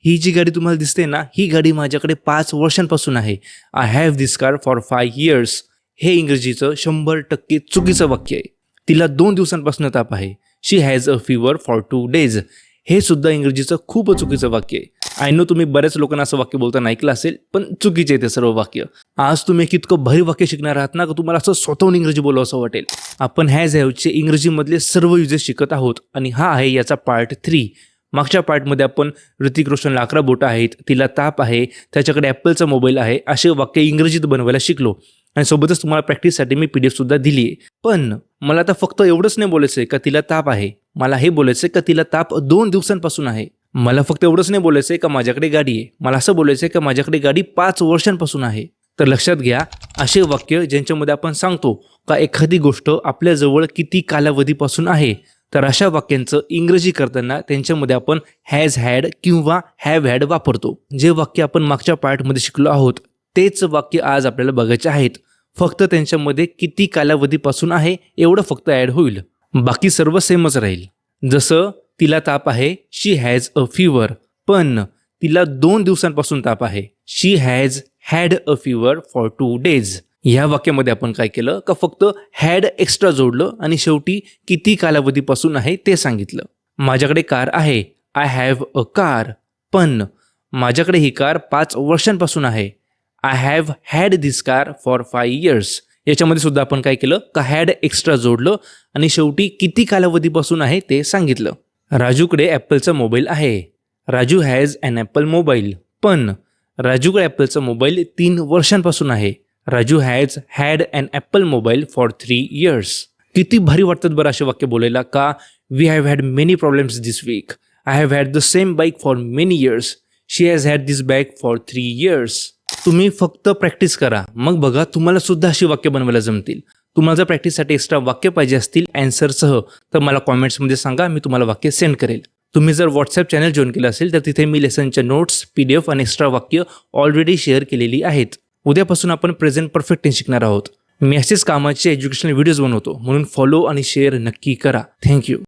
ही जी गाडी तुम्हाला दिसते ना, ही गाडी माझ्याकडे 5 वर्षांपासून आहे. I have this car for 5 years. हे इंग्रजीचं 100% चुकीचं वाक्य आहे. तिला 2 दिवसांपासून ताप आहे. She has a fever for 2 days. हे सुद्धा इंग्रजीचं खूप चुकीचं वाक्य आहे. आय नो तुम्ही बऱ्याच लोकांना असं वाक्य बोलताना ऐकलं असेल, पण चुकीचे आहे ते सर्व वाक्य. आज तुम्ही एक इतकं भारी वाक्य शिकणार आहात ना, की तुम्हाला असं स्वतःहून इंग्रजी बोलावं असं वाटेल. आपण हॅज हॅवचे इंग्रजीमधले सर्व युजेस शिकत आहोत आणि हा आहे याचा पार्ट 3. मागच्या पार्टमध्ये आपण ऋतिक रोशनला 11 बोटं आहेत, तिला ताप आहे, त्याच्याकडे ॲपलचा मोबाईल आहे, असे वाक्य इंग्रजीत बनवायला शिकलो. आणि सोबतच तुम्हाला प्रॅक्टिससाठी मी PDF सुद्धा दिली आहे. पण मला आता फक्त एवढंच नाही बोलायचं आहे का तिला ताप आहे. मला हे बोलायचं आहे का तिला ताप 2 दिवसांपासून आहे. मला फक्त एवढंच नाही बोलायचं आहे का माझ्याकडे गाडी आहे. मला असं बोलायचं आहे का माझ्याकडे गाडी 5 वर्षांपासून आहे. तर लक्षात घ्या, असे वाक्य ज्यांच्यामध्ये आपण सांगतो का एखादी गोष्ट आपल्याजवळ किती कालावधीपासून आहे, तर अशा वाक्यांचं इंग्रजी करताना त्यांच्यामध्ये आपण हॅज हॅड किंवा हॅव हॅड वापरतो. जे वाक्य आपण मागच्या पार्टमध्ये शिकलो आहोत तेच वाक्य आज आपल्याला बघायचे आहेत. फक्त त्यांच्यामध्ये किती कालावधीपासून आहे एवढं फक्त ॲड होईल. बाकी सर्व सेमच राहील. जसं तिला ताप आहे, शी हॅज अ फीवर. पण तिला 2 दिवसांपासून ताप आहे. She has had a fever for 2 days. ह्या वाक्यामध्ये आपण काय केलं का फक्त हॅड एक्स्ट्रा जोडलं आणि शेवटी किती कालावधीपासून आहे ते सांगितलं. माझ्याकडे कार आहे, आय हॅव अ कार. पण माझ्याकडे ही कार 5 वर्षांपासून आहे. I have had this car for 5 years. याच्यामध्ये सुद्धा आपण काय केलं का हॅड एक्स्ट्रा जोडलं आणि शेवटी किती कालावधीपासून आहे ते सांगितलं. राजूकडे ॲपलचा मोबाईल आहे. Raju has an Apple mobile. पण राजूकडे ॲपलचा मोबाईल 3 वर्षांपासून आहे. Raju has had an Apple mobile for 3 years. किती भारी वाटतात बरं असे वाक्य बोलायला का we have had many problems this week. I have had the same bike for many years. She has had this bike for 3 years. तुम्ही फक्त प्रॅक्टिस करा, मग बघा तुम्हाला सुद्धा अशी वाक्य बनवायला जमतील. तुम्हाला जर प्रॅक्टिससाठी एक्स्ट्रा वाक्य पाहिजे असतील ॲन्सरसह तर मला कॉमेंट्समध्ये सांगा, मी तुम्हाला वाक्य सेंड करेल. तुम्ही जर व्हॉट्सॲप चॅनल जॉईन केलं असेल तर तिथे मी लेसनच्या नोट्स, PDF आणि एक्स्ट्रा वाक्य ऑलरेडी शेअर केलेली आहेत. उद्यापासून आपण प्रेझेंट परफेक्ट टेन्स शिकणार आहोत. मी असेच कामाचे एज्युकेशनल व्हिडिओज बनवतो, म्हणून फॉलो आणि शेअर नक्की करा. थँक्यू.